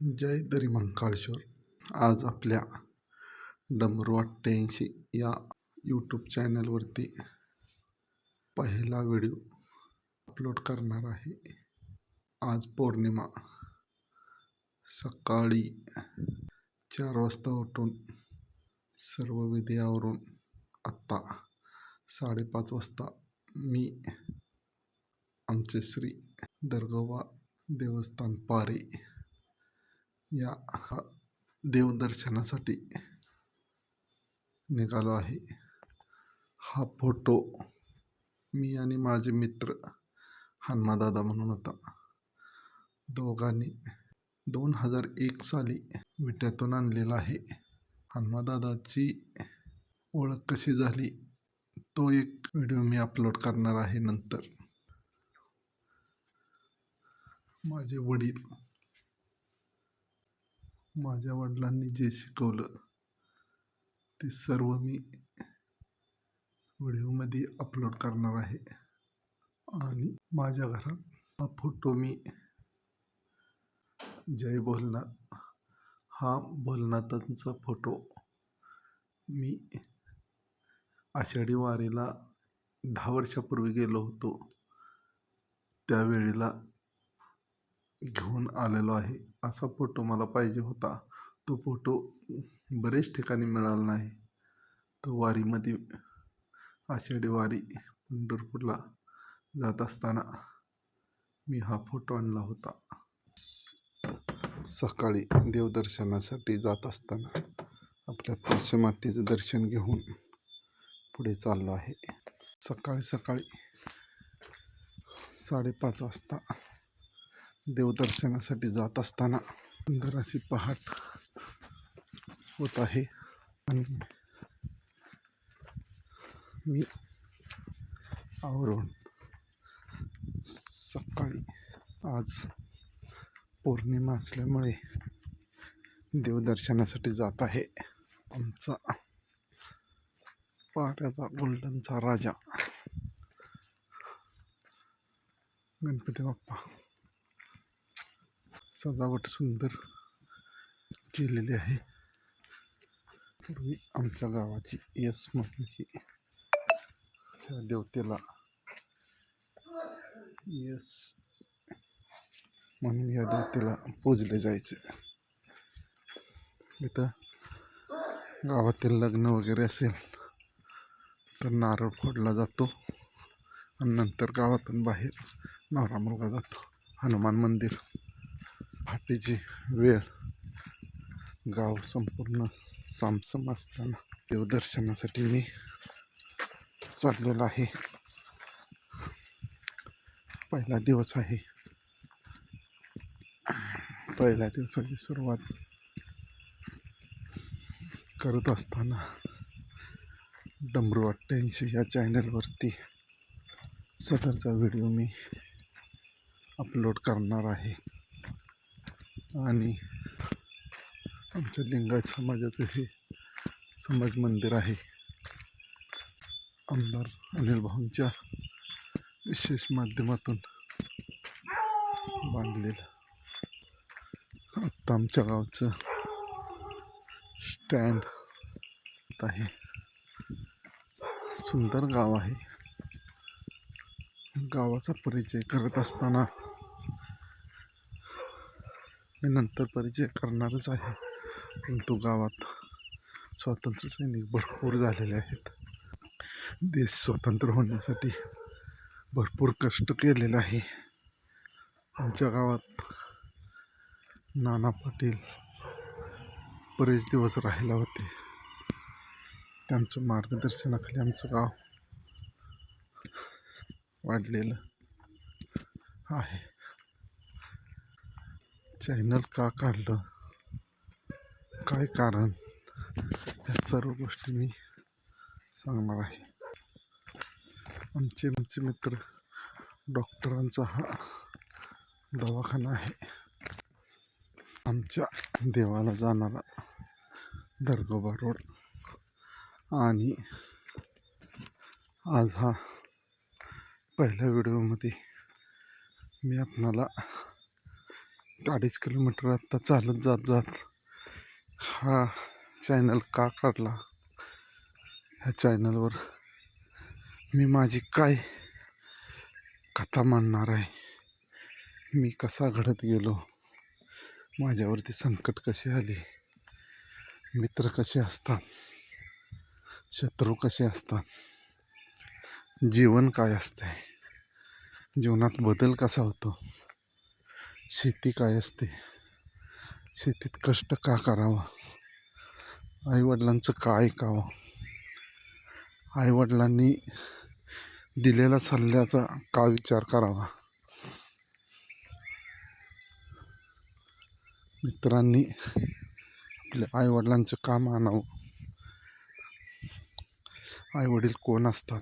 जय दरी मंकाळेश्वर. आज आपल्या डमरू 88 या यूट्यूब चॅनलवरती पहिला व्हिडिओ अपलोड करणार आहे. आज पौर्णिमा. सकाळी 4 वाजता उठून सर्व विधी आवरून आत्ता 5:30 वाजता मी आमचे श्री दर्गोबा देवस्थान पारे या देवदर्शनासाठी निघालो आहे. हा फोटो मी आणि माझे मित्र हनुमादादा म्हणून होता. दोघांनी 2001 साली विट्यातून आणलेला आहे. हनुमादादाची ओळख कशी झाली तो एक व्हिडिओ मी अपलोड करणार आहे नंतर. माझे वडील, माझ्या वडिलांनी जे शिकवलं ते सर्व मी व्हिडिओमध्ये अपलोड करणार आहे. आणि माझ्या घरात हा फोटो मी जय भोलनाथ, हा भोलनाथांचा फोटो मी आषाढी वारीला 10 वर्षापूर्वी गेलो होतो त्यावेळेला घेऊन आलेलो आहे. असा फोटो मला पाहिजे होता. तो फोटो बरेच ठिकाणी मिळाला नाही. तो वारीमध्ये आषाढी वारी पंढरपूरला जात असताना मी हा फोटो आणला होता. सकाळी देवदर्शनासाठी जात असताना आपल्या तुळशी मातेचं दर्शन घेऊन पुढे चाललो आहे. सकाळी 5:30 वाजता देवदर्शनासाठी जात असताना सुंदर अशी पहाट होत आहे. आणि मी आवरून सकाळी आज पौर्णिमा असल्यामुळे देवदर्शनासाठी जात आहे. आमचा पाऱ्याचा गोल्डनचा राजा गणपती बाप्पा. सजावट सुंदर केलेली आहे. पूर्वी आमच्या गावाची यस म्हणून ही त्या देवतेला यस म्हणून या देवतेला पूजले जायचे. इथं गावातील लग्न वगैरे असेल तर नारळ फोडला जातो आणि नंतर गावातून बाहेर नवरा मुलगा जातो. हनुमान मंदिर. पहाटेची वेळ, गाव संपूर्ण सामसम असताना देवदर्शनासाठी मी चाललेला आहे. पहिला दिवस आहे. पहिल्या दिवसाची सुरुवात करत असताना डमरू 88 या चॅनलवरती सदरचा व्हिडिओ मी अपलोड करणार आहे. आणि आमच्या लिंगायत समाजाचं हे समाज मंदिर आहे. आमदार अनिल भाऊंच्या विशेष माध्यमातून बांधलेलं. आत्ता आमच्या गावचं स्टँड आहे. सुंदर गाव आहे. गावाचा परिचय करत असताना मी नंतर परिचय करणारच आहे. परंतु गावात स्वातंत्र्य सैनिक भरपूर झालेले आहेत. देश स्वतंत्र होण्यासाठी भरपूर कष्ट केलेले आहे. आमच्या गावात नाना पाटील बरेच दिवस राहिला होते. त्यांच्या मार्गदर्शनाखाली आमचं गाव वाढलेलं आहे. चॅनल का काढलं, काय कारण, या सर्व गोष्टी मी सांगणार आहे. आमचे मित्र डॉक्टरांचा हा दवाखाना आहे. आमच्या देवाला जाणारा दर्गोबा रोड. आणि आज हा पहिल्या व्हिडिओमध्ये मी आपणाला 2.5 किलोमीटर आत्ता चालत जात जात हा चॅनल का काढला, ह्या चॅनलवर मी माझी काय कथा मांडणार आहे. मी कसा घडत गेलो, माझ्यावरती संकट कसे आले, मित्र कसे असतात, शत्रू कसे असतात, जीवन काय असते, जीवनात बदल कसा होतो, शेती काय असते, शेतीत कष्ट का करावं, आईवडिलांचं का ऐकावं, आईवडिलांनी दिलेला सल्ल्याचा का विचार करावा, मित्रांनी आपल्या आईवडिलांचं का मानावं, आईवडील कोण असतात,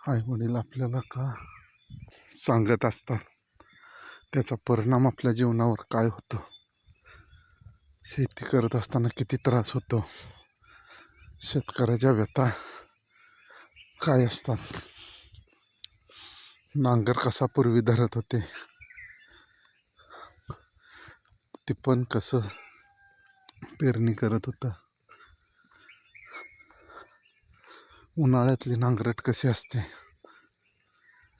आईवडील आपल्याला का सांगत असतात, त्याचा परिणाम आपल्या जीवनावर काय होतो, शेती करत असताना किती त्रास होतो, शेतकऱ्याच्या व्यथा काय असतात, नांगर कसा पूर्वी धरत होते, ते पण कसं पेरणी करत होतं, उन्हाळ्यातली नांगरट कशी असते,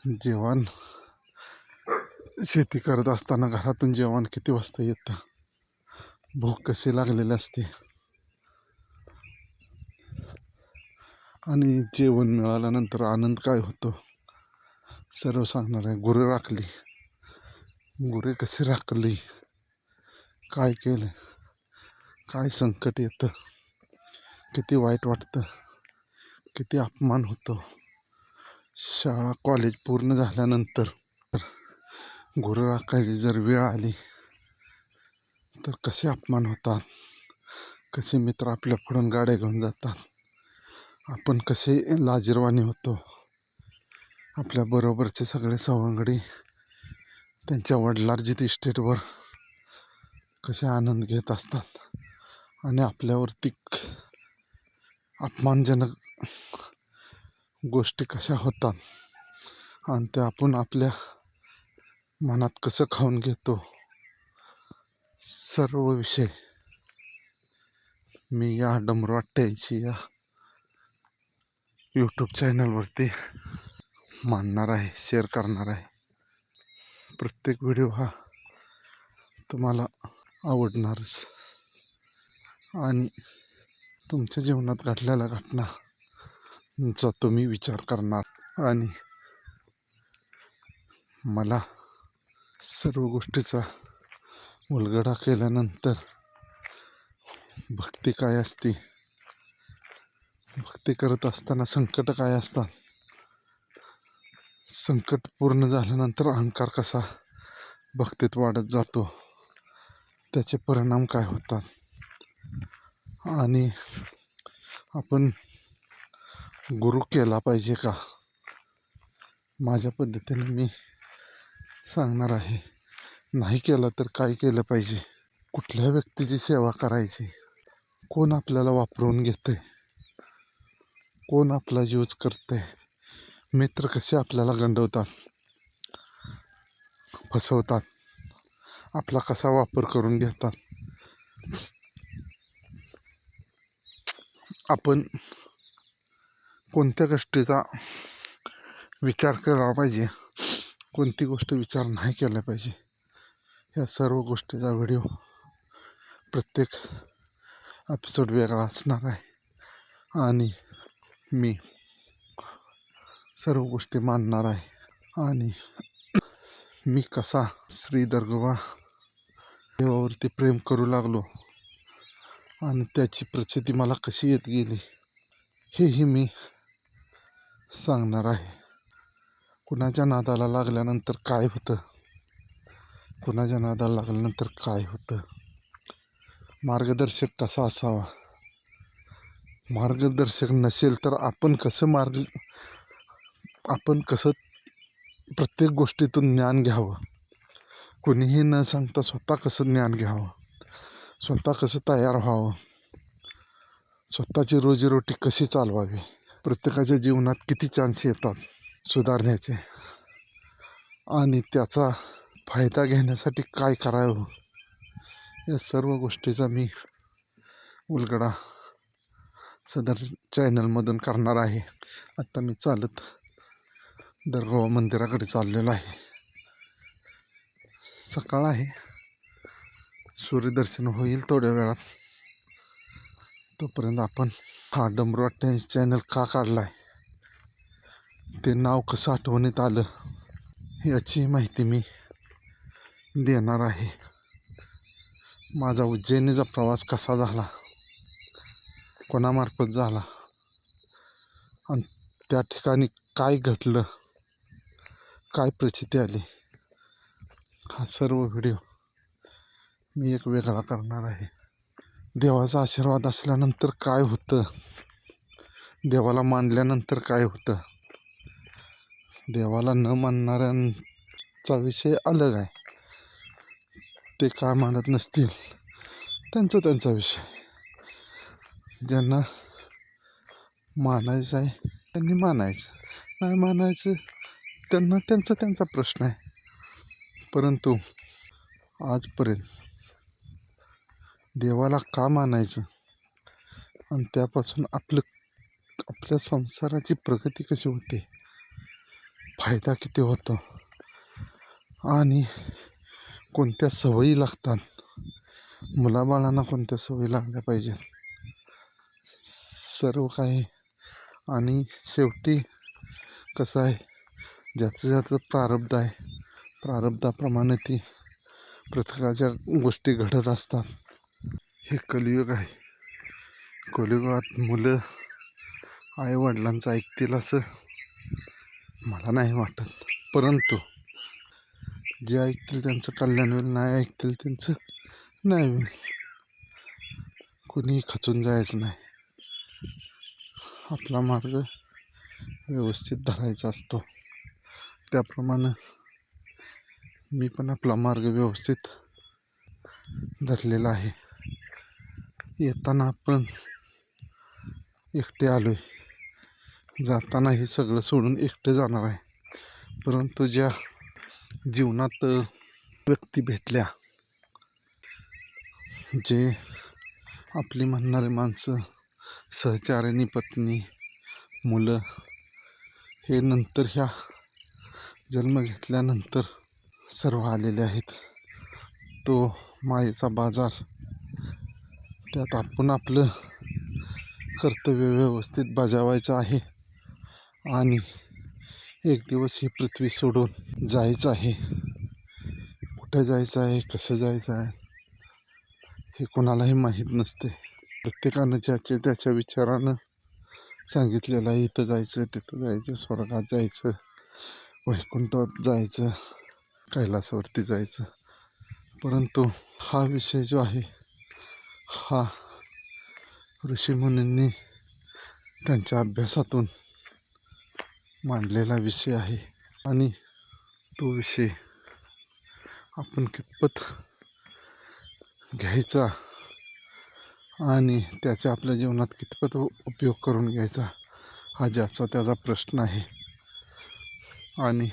जेवण शेती करत असताना घरातून जेवण किती वाजता येतं, भूक कशी लागलेली असते, आणि जेवण मिळाल्यानंतर आनंद काय होतो, सर्व सांगणार आहे. गुरे राखली, गुरे कशी राखली, काय केलं, काय संकट येतं, किती वाईट वाटतं, किती अपमान होतो, शाळा कॉलेज पूर्ण झाल्यानंतर गुरं राखायची जर वेळ आली तर कसे अपमान होतात, कसे मित्र आपल्या पुढून गाड्या घेऊन जातात, आपण कसे लाजिरवाणी होतो, आपल्या बरोबरचे सगळे सवंगडी त्यांच्या वडिलार्जित इस्टेटवर कसे आनंद घेत असतात, आणि आपल्यावरती अपमानजनक गोष्टी कशा होतात, आणि त्या आपण आपल्या मनात कसं खाऊन घेतो, सर्व विषय मी या डमरू 88 या यूट्यूब चॅनलवरती मांडणार आहे, शेअर करणार आहे. प्रत्येक व्हिडिओ हा तुम्हाला आवडणारच, आणि तुमच्या जीवनात घडलेल्या घटनांचा तुम्ही विचार करणार, आणि मला सर्व गोष्टीचा उलगडा केल्यानंतर भक्ती काय असते, भक्ती करत असताना संकट काय असतात, संकट पूर्ण झाल्यानंतर अहंकार कसा भक्तीत वाढत जातो, त्याचे परिणाम काय होतात, आणि आपण गुरु केला पाहिजे का, माझ्या पद्धतीने मी सांगणार आहे. नाही केला तर काय केलं पाहिजे, कुठल्या व्यक्तीची सेवा करायची, कोण आपल्याला वापरून घेते, कोण आपला यूज करते, मित्र कसे आपल्याला गंडवतात, फसवतात, आपला कसा वापर करून घेतात, आपण कोणत्या गोष्टीचा विचार केला पाहिजे, कोणती गोष्ट विचार नाही केला पाहिजे, या सर्व गोष्टीचा व्हिडिओ प्रत्येक एपिसोड वेगळा असणार आहे, आणि मी सर्व गोष्टी मांडणार आहे, आणि मी कसा श्री दर्गोबा देवावरती प्रेम करू लागलो, आणि त्याची प्रचिती मला कशी येत गेली, हेही मी सांगणार आहे. कुणाच्या नादाला लागल्यानंतर काय होतं, कुणाच्या नादाला लागल्यानंतर काय होतं, मार्गदर्शक कसा असावा, मार्गदर्शक नसेल तर आपण कसं प्रत्येक गोष्टीतून ज्ञान घ्यावं, कुणीही न सांगता स्वतः कसं ज्ञान घ्यावं, स्वतः कसं तयार व्हावं, स्वतःची रोजीरोटी कशी चालवावी, प्रत्येकाच्या जीवनात किती चान्स येतात सुधारण्याचे, आणि त्याचा फायदा घेण्यासाठी काय करावं या सर्व गोष्टीचा मी उलगडा सदर चॅनलमधून करणार आहे. आता मी चालत दर्गा मंदिराकडे चाललेलो आहे. सकाळ आहे, सूर्यदर्शन होईल थोड्या वेळात. तोपर्यंत आपण हा डमरू चॅनल का काढला आहे, ते नाव कसं आठवणीत आलं याची माहिती मी देणार आहे. माझा उज्जैनीचा प्रवास कसा झाला, कोणामार्फत झाला आणि त्या ठिकाणी काय घडलं, काय प्रचिती आली, हा सर्व व्हिडिओ मी एक वेगळा करणार आहे. देवाचा आशीर्वाद असल्यानंतर काय होतं, देवाला मानल्यानंतर काय होतं, देवाला न मानणाऱ्यांचा विषय अलग आहे. ते काय मानत नसतील त्यांचा विषय. ज्यांना मानायचं आहे त्यांनी मानायचं, नाही मानायचं त्यांना त्यांचा प्रश्न आहे. परंतु आजपर्यंत देवाला का मानायचं आणि त्यापासून आपल्या संसाराची प्रगती कशी होते, फायदा किती होतो आणि कोणत्या सवयी लागतात, मुलाबाळांना कोणत्या सवयी लागल्या पाहिजेत, सर्व काही. आणि शेवटी कसं आहे, ज्याचं प्रारब्ध आहे, प्रारब्धाप्रमाणे ती प्रत्येकाच्या गोष्टी घडत असतात. हे कलियुग आहे. कलियुगात मुलं आईवडिलांचं ऐकतील असं मला नाही वाटत. परंतु जे ऐकतील त्यांचं कल्याण होईल, नाही ऐकतील त्यांचं नाही होईल. कुणीही खचून जायचं नाही. आपला मार्ग व्यवस्थित धरायचा असतो. त्याप्रमाणे मी पण आपला मार्ग व्यवस्थित धरलेला आहे. येताना आपण एकटे आलोय, जाताना हे सगळं सोडून एकटे जाणार आहे. परंतु ज्या जीवनात व्यक्ती भेटल्या, जे आपली म्हणणारी माणसं, सहचारिणी, पत्नी, मुलं, हे नंतर ह्या जन्म घेतल्यानंतर सर्व आलेले आहेत. तो मायेचा बाजार. त्यात आपण आपलं कर्तव्य व्यवस्थित बजावायचं आहे आणि एक दिवस ही पृथ्वी सोडून जायचं आहे. कुठं जायचं आहे, कसं जायचं आहे हे कोणालाही माहीत नसते. प्रत्येकानं त्याच्या विचारानं सांगितलेलं आहे, इथं जायचं, तिथं जायचं, स्वर्गात जायचं, वैकुंठात जायचं, कैलासावरती जायचं. परंतु हा विषय जो आहे, हा ऋषीमुनींनी त्यांच्या अभ्यासातून मांडलेला विषय आहे. आणि तो विषय आपण कितपत घ्यायचा आणि त्याचा आपल्या जीवनात कितपत उपयोग करून घ्यायचा, हा त्याचा प्रश्न आहे. आणि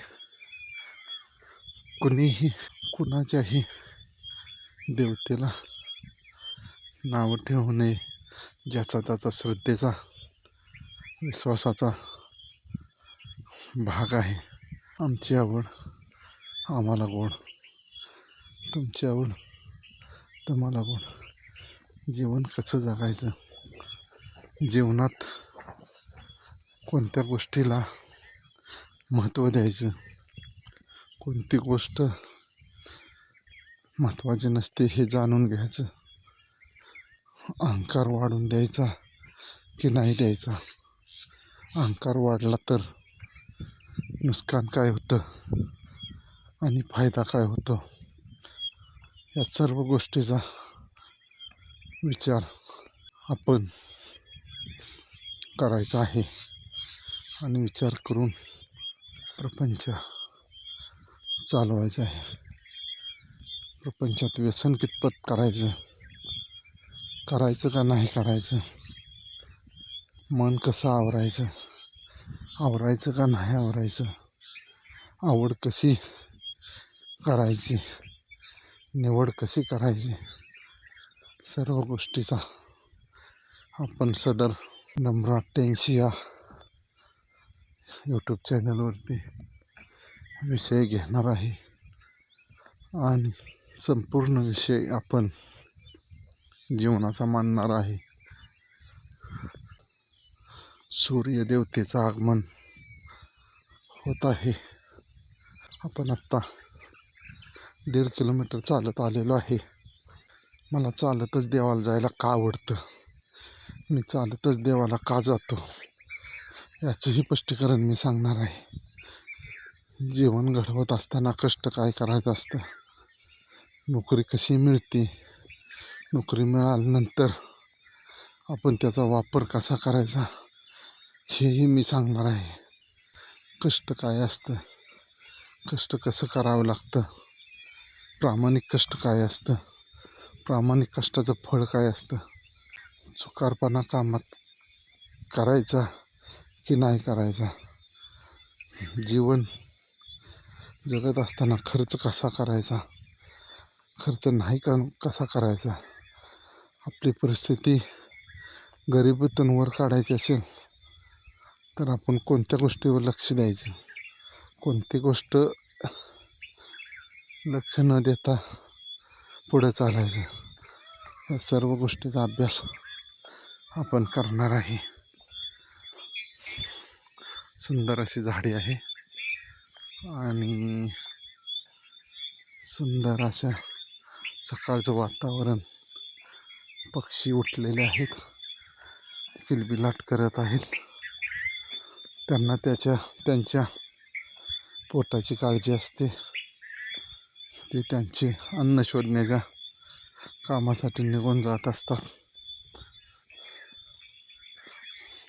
कुणीही कुणाच्याही देवतेला नाव ठेवू नये. ज्याचा त्याचा श्रद्धेचा, विश्वासाचा भाग आहे. आमची आवड आम्हाला गोड, तुमची आवड तुम्हाला गोड. जीवन कसं जगायचं, जीवनात कोणत्या गोष्टीला महत्त्व द्यायचं, कोणती गोष्ट महत्त्वाची नसते हे जाणून घ्यायचं. अहंकार वाढून द्यायचा की नाही द्यायचा, अहंकार वाढला तर नुकसान काय होतं आणि फायदा काय होतो, या सर्व गोष्टीचा विचार आपण करायचा आहे. आणि विचार करून प्रपंच चालवायचा आहे. प्रपंचात व्यसन कितपत करायचं का नाही करायचं, मन कसं आवरायचं का नाही आवरायचं, आवड कशी करायची, निवड कशी करायची, सर्व गोष्टीचा आपण सदर नम्र 88 या यूट्यूब चॅनलवरती विषय घेणार आहे. आणि संपूर्ण विषय आपण जीवनाचा मांडणार आहे. सूर्यदेवतेचं आगमन होत आहे. आपण आत्ता 1.5 किलोमीटर चालत आलेलो आहे. मला चालतच देवाला जायला का आवडतं, मी चालतच देवाला का जातो, याचंही स्पष्टीकरण मी सांगणार आहे. जीवन घडवत असताना कष्ट काय करायचं असतं, नोकरी कशी मिळते, नोकरी मिळाल्यानंतर आपण त्याचा वापर कसा करायचा हेही मी सांगणार आहे. कष्ट काय असतं, कष्ट कसं करावं लागतं, प्रामाणिक कष्ट काय असतं, प्रामाणिक कष्टाचं फळ काय असतं, चुकारपणा कामात करायचा की नाही करायचा, जीवन जगत असताना खर्च कसा करायचा, खर्च नाही कसा करायचा, आपली परिस्थिती गरिबीतून वर काढायची असेल तर आपण कोणत्या गोष्टीवर लक्ष द्यायचं, कोणती गोष्ट लक्ष न देता पुढे चालायचं, या सर्व गोष्टीचा अभ्यास आपण करणार आहे. सुंदर अशी झाडी आहे आणि सुंदर अशा सकाळचं वातावरण, पक्षी उठलेले आहेत, किलबिलाट करत आहेत. त्यांना त्यांच्या पोटाची काळजी असते, ते त्यांचे अन्न शोधण्याच्या कामासाठी निघून जात असतात.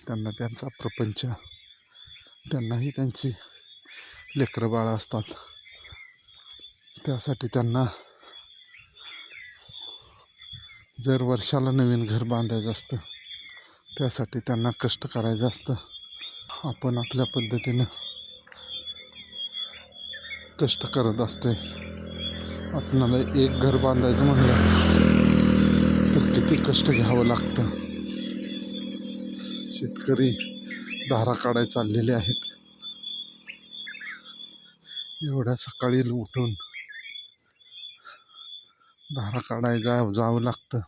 त्यांना त्यांचा प्रपंच, त्यांनाही त्यांची लेकरं बाळं असतात. त्यासाठी त्यांना जर वर्षाला नवीन घर बांधायचं असतं, त्यासाठी त्यांना कष्ट करायचं असतं. आपण आपल्या पद्धतीनं कष्ट करत असतोय. आपणाला एक घर बांधायचं म्हणलं तर किती कष्ट घ्यावं लागतं. शेतकरी धारा काढायला चाललेले आहेत. एवढ्या सकाळी उठून धारा काढायला जावं लागतं.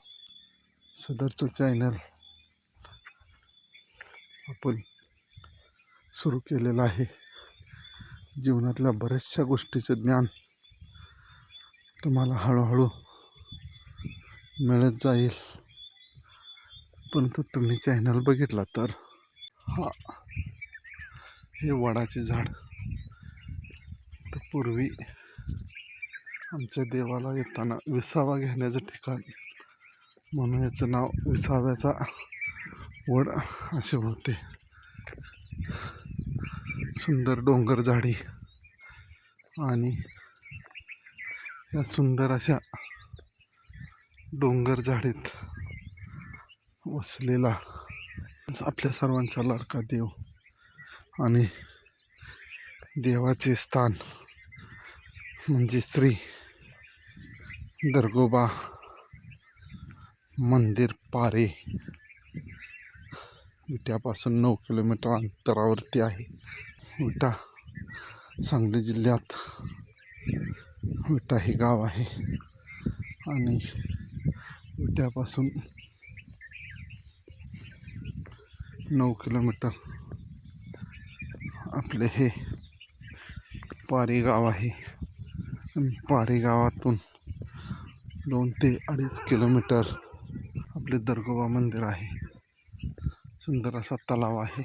सदरचं चॅनल आपण सुरू केलेलं आहे. जीवनातल्या बऱ्याचशा गोष्टीचं ज्ञान तुम्हाला हळूहळू मिळत जाईल. परंतु तुम्ही चॅनल बघितला तर हे वडाचे झाड तर पूर्वी आमच्या देवाला येताना विसावा घेण्याचं ठिकाण म्हणून याचं नाव विसाव्याचा वड असे होते. सुंदर डोंगर झाडी आणि या सुंदर अशा डोंगर झाडीत वसलेला आपल्या सर्वांचा लाडका देव आणि देवाचे स्थान म्हणजे श्री दर्गोबा मंदिर पारे विट्यापासून 9 किलोमीटर अंतरावरती आहे. विटा सांगली जिल्ह्यात विटा हे गाव आहे आणि विट्यापासून 9 किलोमीटर आपले हे पारी गाव आहे. आणि पारी गावातून 2 ते 2.5 किलोमीटर आपले दर्गोबा मंदिर आहे. सुंदर असा तलाव आहे.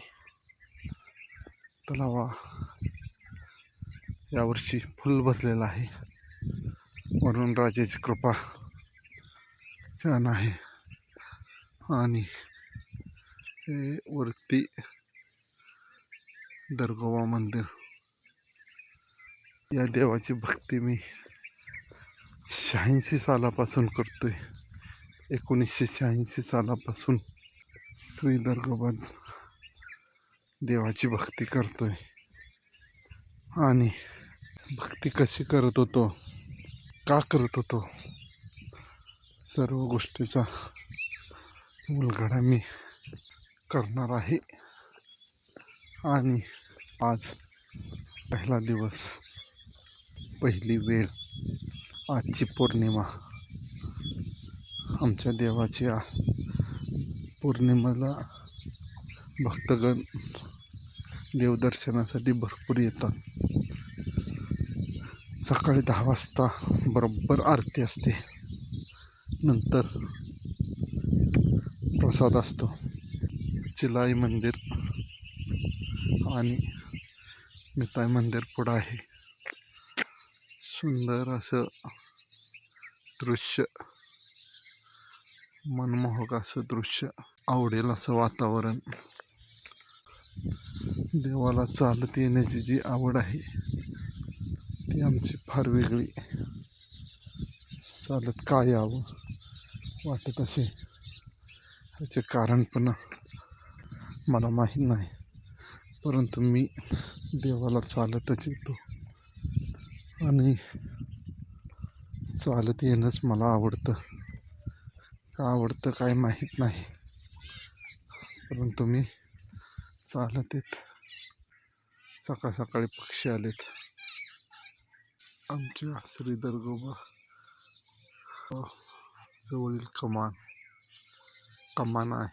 तलावा यावर्षी फुल भरलेला आहे. वरून राजाची कृपा छान आहे. आणि हे वरती दर्गोबा मंदिर, या देवाची भक्ती मी 86 सालापासून करतोय. 1986 सालापासून श्री दर्गोबा देवाची भक्ती करतोय. आणि भक्ती कशी करत होतो का करत होतो सर्व गोष्टीचा उलगडा मी करणार आहे. आणि आज पहिला दिवस, पहिली वेळ, आजची पौर्णिमा. आमच्या देवाची पौर्णिमेला भक्तगण देवदर्शनासाठी भरपूर येतात. सकाळी 10 वाजता बरोबर आरती असते. नंतर प्रसाद असतो. चिलाई मंदिर आणि मिताई मंदिर पुढं आहे. सुंदर असं दृश्य, मनमोहक असं दृश्य, आवडेल असं वातावरण. देवाला चालत येण्याची जी आवड आहे ती आमची फार वेगळी. चालत का यावं वाटत असे, ह्याचे कारण पण मला माहीत नाही, परंतु मी देवाला चालतच येतो. आणि चालत येणंच मला आवडतं. का आवडतं काय माहीत नाही, परंतु मी चालत येत. सकाळ सकाळी पक्षी आलेत. आमच्या श्री दर्गोबा जवळील कमान आहे.